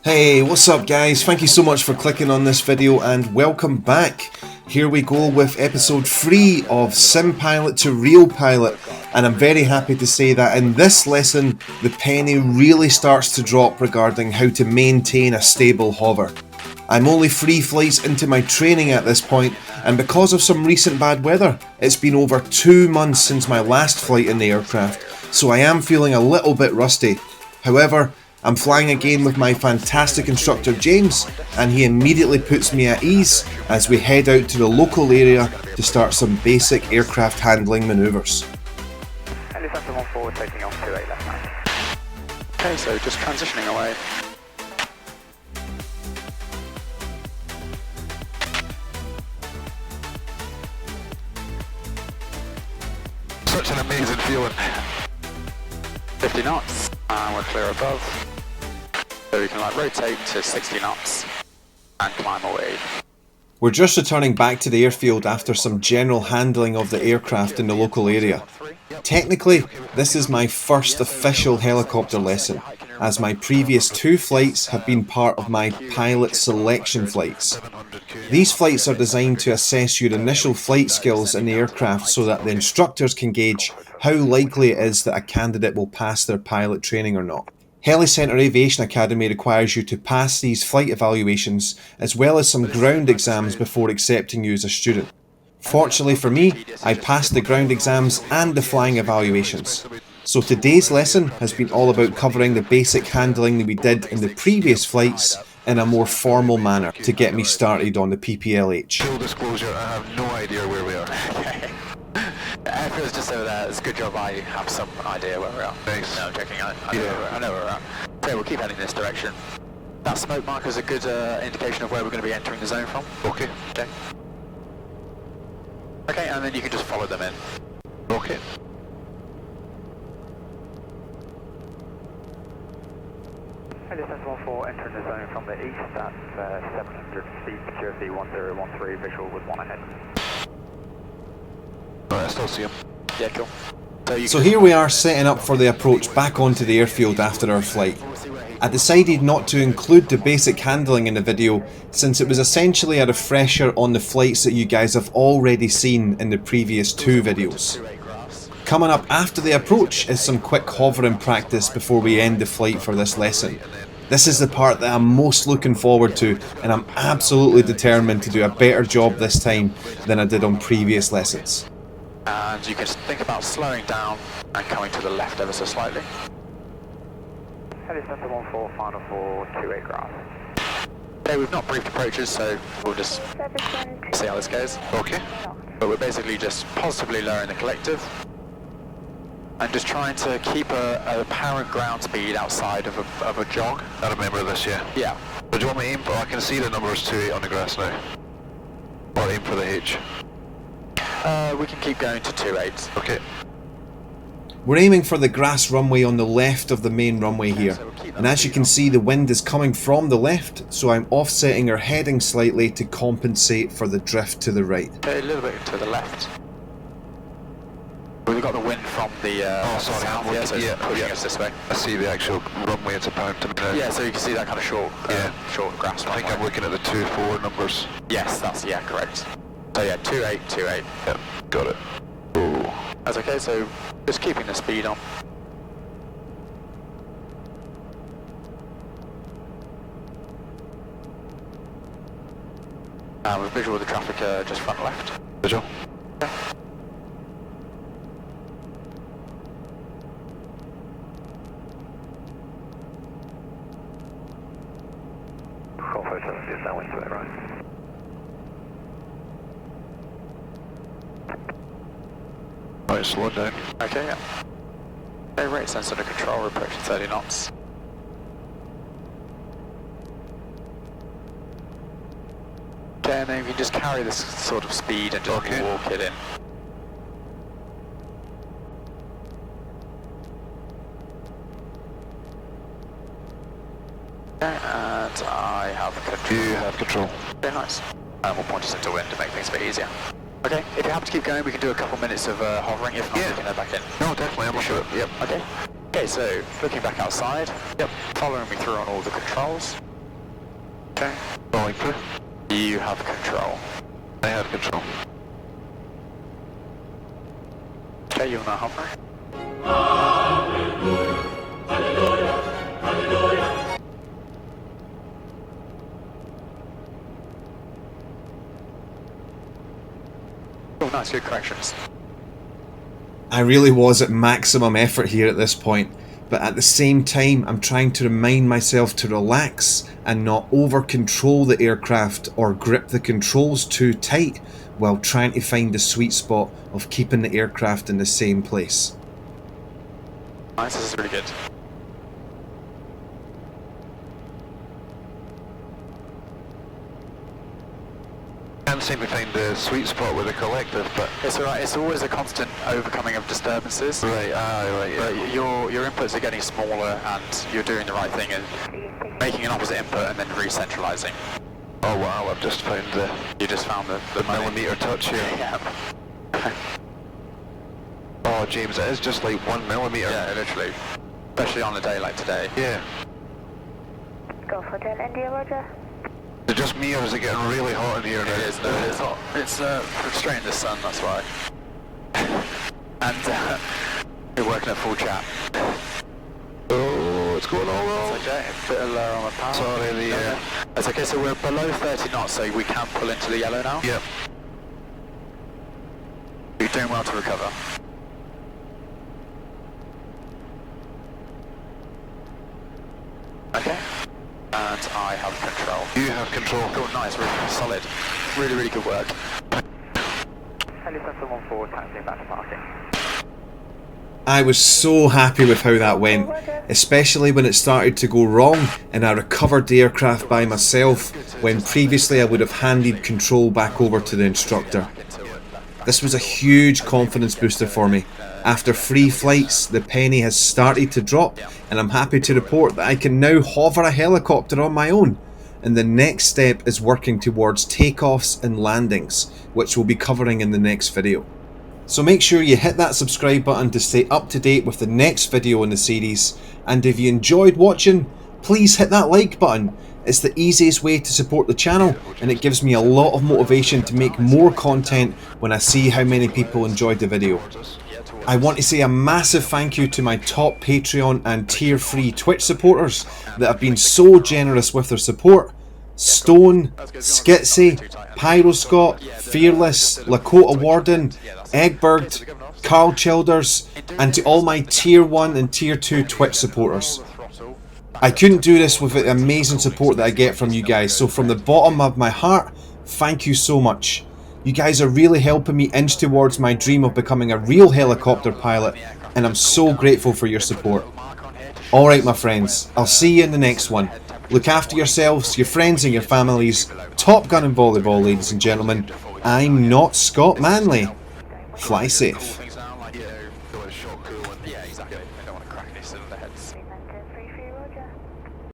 Hey, what's up guys? Thank you so much for clicking on this video and welcome back. Here we go with episode 3 of Sim Pilot to Real Pilot, and I'm very happy to say that in this lesson the penny really starts to drop regarding how to maintain a stable hover. I'm only 3 flights into my training at this point, and because of some recent bad weather, it's been over 2 months since my last flight in the aircraft, so I am feeling a little bit rusty. However, I'm flying again with my fantastic instructor James, and he immediately puts me at ease as we head out to the local area to start some basic aircraft handling manoeuvres. Okay, so just transitioning away. Such an amazing feeling. 50 knots, and we're clear above. So we can rotate to 60 knots and climb away. We're just returning back to the airfield after some general handling of the aircraft in the local area. Technically, this is my first official helicopter lesson, as my previous 2 flights have been part of my pilot selection flights. These flights are designed to assess your initial flight skills in the aircraft so that the instructors can gauge how likely it is that a candidate will pass their pilot training or not. Heli Centre Aviation Academy requires you to pass these flight evaluations as well as some ground exams before accepting you as a student. Fortunately for me, I passed the ground exams and the flying evaluations. So today's lesson has been all about covering the basic handling that we did in the previous flights in a more formal manner to get me started on the PPLH. Full disclosure, I have no idea where we are. Airfield's just over there. It's a good job I have some idea where we are. Thanks. No, I'm joking. I know where we're at. Okay, we'll keep heading this direction. That smoke marker is a good indication of where we're going to be entering the zone from. Okay. Okay. Okay, and then you can just follow them in. Okay. Distance 14 entering the zone from the east at 700 feet, security 1013, visual with 1 ahead. Alright, I still see him. Yeah, cool. So here we are setting up for the approach back onto the airfield after our flight. I decided not to include the basic handling in the video since it was essentially a refresher on the flights that you guys have already seen in the previous 2 videos. Coming up after the approach is some quick hovering practice before we end the flight for this lesson. This is the part that I'm most looking forward to, and I'm absolutely determined to do a better job this time than I did on previous lessons. And you can think about slowing down and coming to the left ever so slightly. Heli Centre 14, final for 28 grass. Okay, we've not briefed approaches, so we'll just see how this goes. Okay. But we're basically just positively lowering the collective and just trying to keep a apparent ground speed outside of a jog. I remember this, yeah. Yeah. But do you want me to aim for, I can see the numbers 28 on the grass now. Or aim for the H. We can keep going to 28. Okay. We're aiming for the grass runway on the left of the main runway here, and as you can see the wind is coming from the left, so I'm offsetting our heading slightly to compensate for the drift to the right. Okay, a little bit to the left. We've got the wind from the south, yeah, so it's pushing us this way. I see the actual runway, it's apparent to me now. Yeah, so you can see that kind of short grass I think I'm looking at the 2-4 numbers. Yes, that's, yeah, correct. So yeah, 28, 28. Yep, got it. Oh. That's okay, so just keeping the speed on. With visual of the traffic just front left. Visual. Okay. Call photo, is that wind to it, right? Right, slow it down. Okay, yeah. Okay, rate sense under control, we're approaching 30 knots. Okay, and then you can just carry this sort of speed and just walk it in. Okay, and I have control. You have control. Very nice. And we'll point us into wind to make things a bit easier. Okay, if you have to keep going, we can do a couple minutes of hovering. If not, we can head back in. No, definitely, I'm sure. Yep. Okay. Okay, so looking back outside. Yep. Following me through on all the controls. Okay. Rolling through. You have control. I have control. Okay, you're now hovering. Oh, nice, good corrections. I really was at maximum effort here at this point, but at the same time I'm trying to remind myself to relax and not over control the aircraft or grip the controls too tight while trying to find the sweet spot of keeping the aircraft in the same place. Nice, this is really good. Can't seem to find the sweet spot with the collective, but It's alright, it's always a constant overcoming of disturbances. right, right, But yeah. your inputs are getting smaller and you're doing the right thing and making an opposite input and then re-centralizing. Oh wow, I've just found the You just found the money. millimeter touch here. Yeah. Oh James, it is just like 1 millimeter. Yeah, literally. Especially on a day like today. Yeah. Go for 10 India, Roger. Is it just me or is it getting really hot in here now? It is, no, it's hot. It's straight in the sun, that's why. And we're working at full chat. Oh, it's going all wrong. It's okay, a bit lower on the power. Sorry, the That's okay, so we're below 30 knots, so we can pull into the yellow now. Yep. You're doing well to recover. Okay. And I have control. You have control. Oh, nice, really solid. Really, really good work. Heli sensor 1-4, taxiing back to parking. I was so happy with how that went, especially when it started to go wrong and I recovered the aircraft by myself when previously I would have handed control back over to the instructor. This was a huge confidence booster for me. After 3 flights, the penny has started to drop and I'm happy to report that I can now hover a helicopter on my own. And the next step is working towards takeoffs and landings, which we'll be covering in the next video. So make sure you hit that subscribe button to stay up to date with the next video in the series, and if you enjoyed watching, please hit that like button. It's the easiest way to support the channel and it gives me a lot of motivation to make more content when I see how many people enjoyed the video. I want to say a massive thank you to my top Patreon and tier 3 Twitch supporters that have been so generous with their support. Stone, Skitsy, Pyroscott, Fearless, Lakota Warden, Egbert, Carl Childers, and to all my tier 1 and tier 2 Twitch supporters. I couldn't do this with the amazing support that I get from you guys, so from the bottom of my heart, thank you so much. You guys are really helping me inch towards my dream of becoming a real helicopter pilot, and I'm so grateful for your support. Alright my friends, I'll see you in the next one. Look after yourselves, your friends and your families. Top Gun and volleyball, ladies and gentlemen. I'm not Scott Manley. Fly safe.